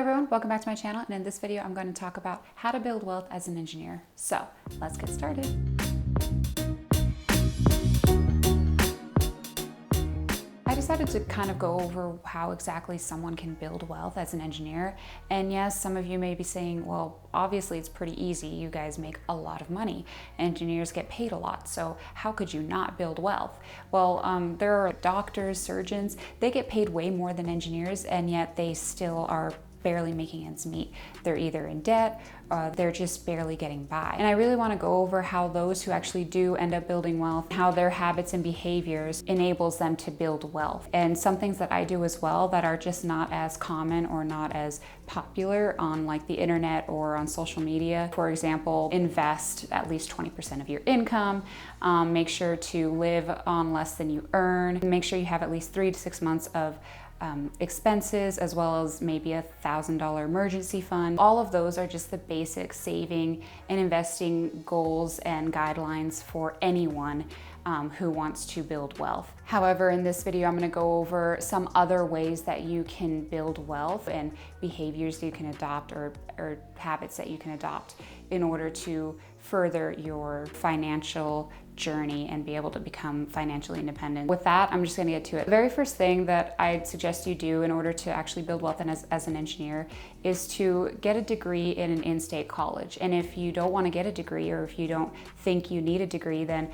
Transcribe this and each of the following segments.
everyone, welcome back to my channel, and in this video I'm going to talk about how to build wealth as an engineer. So let's get started. I decided to kind of go over how exactly someone can build wealth as an engineer. And yes, some of you may be saying, well, obviously it's pretty easy. You guys make a lot of money. Engineers get paid a lot. So how could you not build wealth? Well, there are doctors, surgeons, they get paid way more than engineers, and yet they still are barely making ends meet. They're either in debt, they're just barely getting by. And I really want to go over how those who actually do end up building wealth, how their habits and behaviors enables them to build wealth. And some things that I do as well that are just not as common or not as popular on like the internet or on social media. For example, invest at least 20% of your income, make sure to live on less than you earn, make sure you have at least 3 to 6 months of expenses, as well as maybe $1,000 emergency fund. All of those are just the basic saving and investing goals and guidelines for anyone who wants to build wealth. However, in this video, I'm going to go over some other ways that you can build wealth and behaviors you can adopt or habits that you can adopt in order to further your financial journey and be able to become financially independent. With that, I'm just going to get to it. The very first thing that I'd suggest you do in order to actually build wealth and as an engineer is to get a degree in an in-state college. And if you don't want to get a degree, or if you don't think you need a degree, then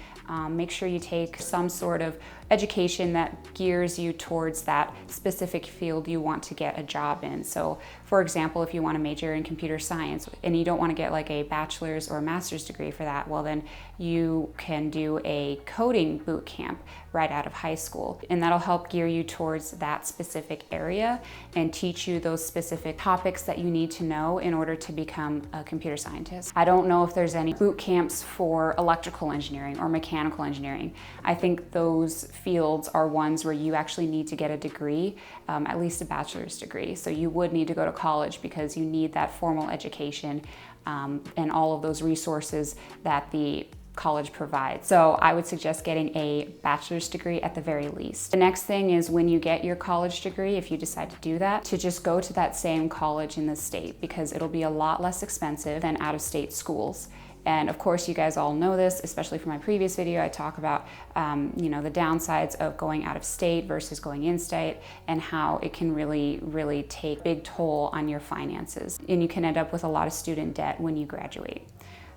make sure you take some sort of education that gears you towards that specific field you want to get a job in. So for example, if you want to major in computer science and you don't want to get like a bachelor's or master's degree for that, well then you can do a coding boot camp right out of high school, and that'll help gear you towards that specific area and teach you those specific topics that you need to know in order to become a computer scientist. I don't know if there's any boot camps for electrical engineering or mechanical engineering. I think those fields are ones where you actually need to get a degree, at least a bachelor's degree. So you would need to go to college because you need that formal education and all of those resources that the college provides. So I would suggest getting a bachelor's degree at the very least. The next thing is, when you get your college degree, if you decide to do that, to just go to that same college in the state, because it'll be a lot less expensive than out-of-state schools. And of course, you guys all know this, especially from my previous video. I talk about the downsides of going out of state versus going in state, and how it can really take a big toll on your finances. And you can end up with a lot of student debt when you graduate.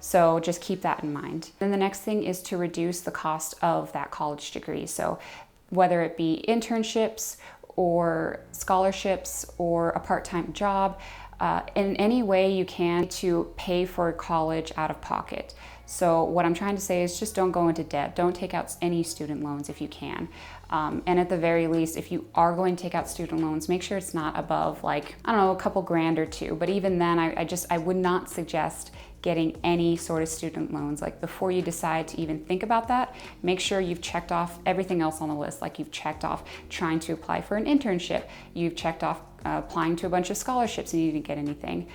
So just keep that in mind. Then the next thing is to reduce the cost of that college degree. So whether it be internships or scholarships or a part-time job, in any way you can to pay for college out of pocket. So what I'm trying to say is, just don't go into debt. Don't take out any student loans if you can. And at the very least, if you are going to take out student loans, make sure it's not above like, I don't know, a couple grand or two. But even then, I would not suggest getting any sort of student loans. Like, before you decide to even think about that, make sure you've checked off everything else on the list. Like, you've checked off trying to apply for an internship. You've checked off applying to a bunch of scholarships and you didn't get anything.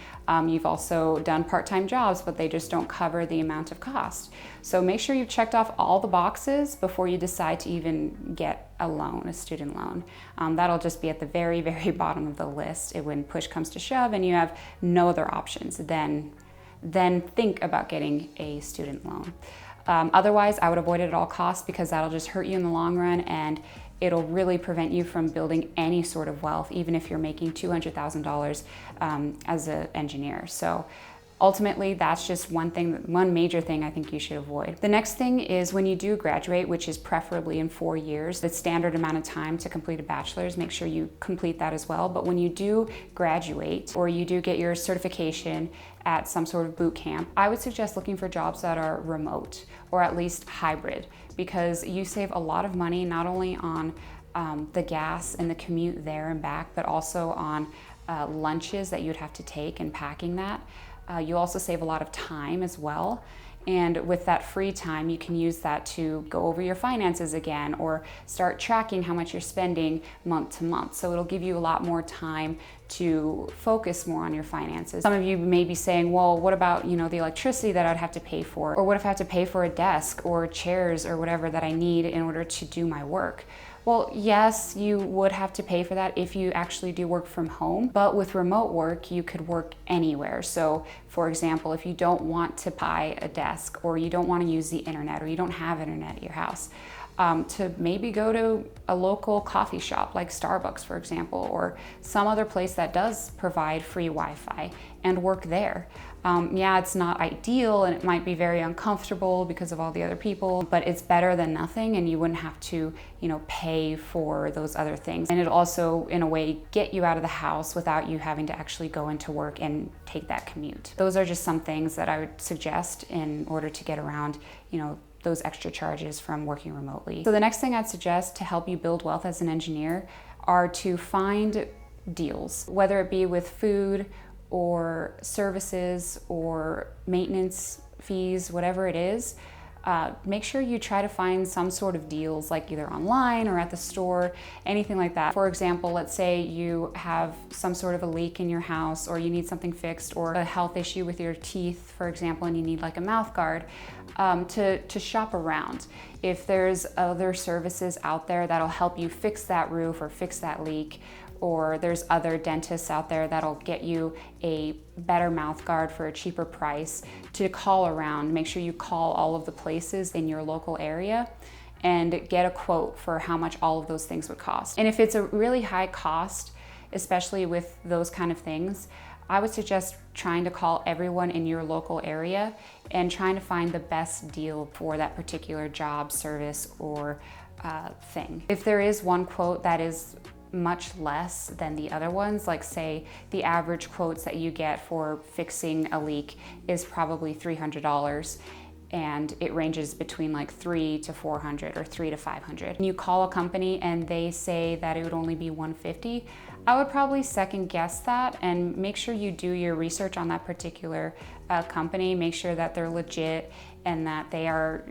You've also done part-time jobs, but they just don't cover the amount of cost. So make sure you've checked off all the boxes before you decide to even get a loan, a student loan. That'll just be at the very bottom of the list. When push comes to shove and you have no other options, then think about getting a student loan. Otherwise, I would avoid it at all costs, because that'll just hurt you in the long run, and it'll really prevent you from building any sort of wealth, even if you're making $200,000 as an engineer. So ultimately, that's just one major thing I think you should avoid. The next thing is, when you do graduate, which is preferably in 4 years, the standard amount of time to complete a bachelor's, make sure you complete that as well. But when you do graduate, or you do get your certification at some sort of boot camp, I would suggest looking for jobs that are remote or at least hybrid, because you save a lot of money, not only on the gas and the commute there and back, but also on lunches that you'd have to take and packing that. You also save a lot of time as well. And with that free time, you can use that to go over your finances again, or start tracking how much you're spending month to month. So it'll give you a lot more time to focus more on your finances. Some of you may be saying, well, what about, the electricity that I'd have to pay for? Or what if I have to pay for a desk or chairs or whatever that I need in order to do my work? Well, yes, you would have to pay for that if you actually do work from home, but with remote work, you could work anywhere. So for example, if you don't want to buy a desk, or you don't want to use the internet, or you don't have internet at your house, to maybe go to a local coffee shop like Starbucks, for example, or some other place that does provide free Wi-Fi, and work there. Yeah, it's not ideal and it might be very uncomfortable because of all the other people, but it's better than nothing, and you wouldn't have to, pay for those other things. And it also, in a way, get you out of the house without you having to actually go into work and take that commute. Those are just some things that I would suggest in order to get around, those extra charges from working remotely. So the next thing I'd suggest to help you build wealth as an engineer are to find deals, whether it be with food or services or maintenance fees, whatever it is. Make sure you try to find some sort of deals, like either online or at the store, anything like that. For example, let's say you have some sort of a leak in your house, or you need something fixed, or a health issue with your teeth, for example, and you need like a mouth guard, to shop around. If there's other services out there that'll help you fix that roof or fix that leak, or there's other dentists out there that'll get you a better mouth guard for a cheaper price, to call around. Make sure you call all of the places in your local area and get a quote for how much all of those things would cost. And if it's a really high cost, especially with those kind of things, I would suggest trying to call everyone in your local area and trying to find the best deal for that particular job, service, or thing. If there is one quote that is much less than the other ones, like say the average quotes that you get for fixing a leak is probably $300, and it ranges between like $300 to $400 or $300 to $500. And you call a company and they say that it would only be $150, I would probably second guess that and make sure you do your research on that particular company. Make sure that they're legit and that they are,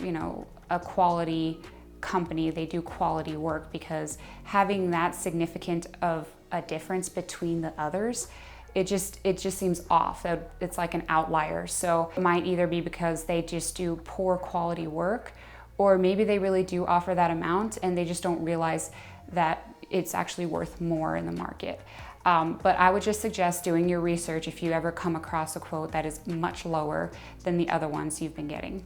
a quality company, they do quality work, because having that significant of a difference between the others, it just seems off. It's like an outlier. So it might either be because they just do poor quality work, or maybe they really do offer that amount and they just don't realize that it's actually worth more in the market. But I would just suggest doing your research if you ever come across a quote that is much lower than the other ones you've been getting.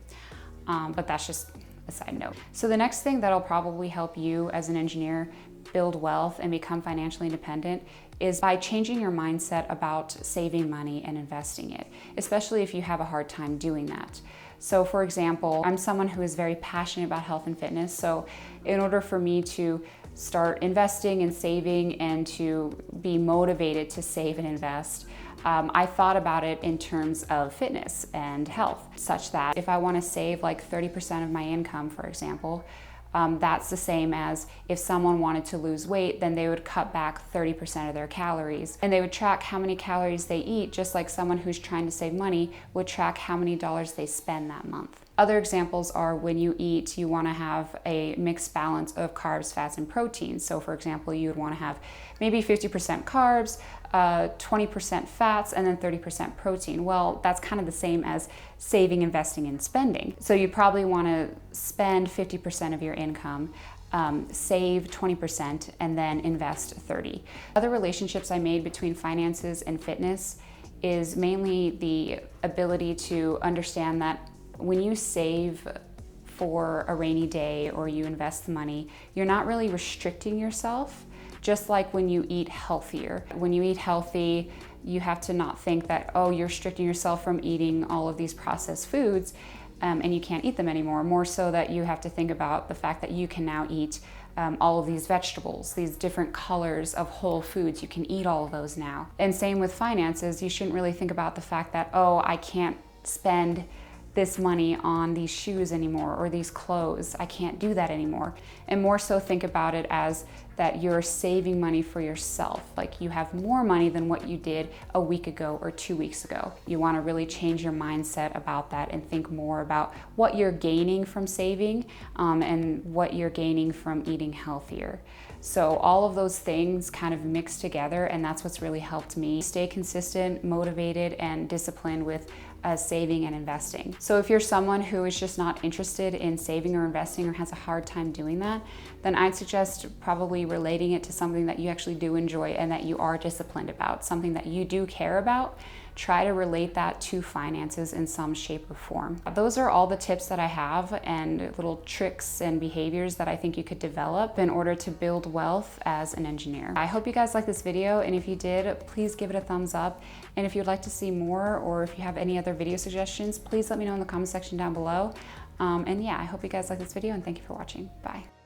But that's just a side note. So the next thing that'll probably help you as an engineer build wealth and become financially independent is by changing your mindset about saving money and investing it, especially if you have a hard time doing that. So for example, I'm someone who is very passionate about health and fitness. So in order for me to start investing and saving and to be motivated to save and invest, I thought about it in terms of fitness and health, such that if I want to save like 30% of my income, for example, that's the same as if someone wanted to lose weight, then they would cut back 30% of their calories. And they would track how many calories they eat, just like someone who's trying to save money would track how many dollars they spend that month. Other examples are when you eat, you want to have a mixed balance of carbs, fats, and proteins. So for example, you would want to have maybe 50% carbs, 20% fats, and then 30% protein. Well, that's kind of the same as saving, investing, and spending. So you probably want to spend 50% of your income, save 20%, and then invest 30%. Other relationships I made between finances and fitness is mainly the ability to understand that when you save for a rainy day or you invest the money, you're not really restricting yourself, just like when you eat healthier. When you eat healthy, you have to not think that, oh, you're restricting yourself from eating all of these processed foods and you can't eat them anymore. More so that you have to think about the fact that you can now eat all of these vegetables, these different colors of whole foods. You can eat all of those now. And same with finances. You shouldn't really think about the fact that, oh, I can't spend this money on these shoes anymore or these clothes. I can't do that anymore. And more so think about it as that you're saving money for yourself. Like you have more money than what you did a week ago or 2 weeks ago. You want to really change your mindset about that and think more about what you're gaining from saving and what you're gaining from eating healthier. So all of those things kind of mix together, and that's what's really helped me stay consistent, motivated, and disciplined with as saving and investing. So if you're someone who is just not interested in saving or investing or has a hard time doing that, then I'd suggest probably relating it to something that you actually do enjoy and that you are disciplined about, something that you do care about. Try to relate that to finances in some shape or form. Those are all the tips that I have and little tricks and behaviors that I think you could develop in order to build wealth as an engineer. I hope you guys liked this video, and if you did, please give it a thumbs up. And if you'd like to see more, or if you have any other video suggestions, please let me know in the comment section down below. And yeah, I hope you guys like this video, and thank you for watching. Bye.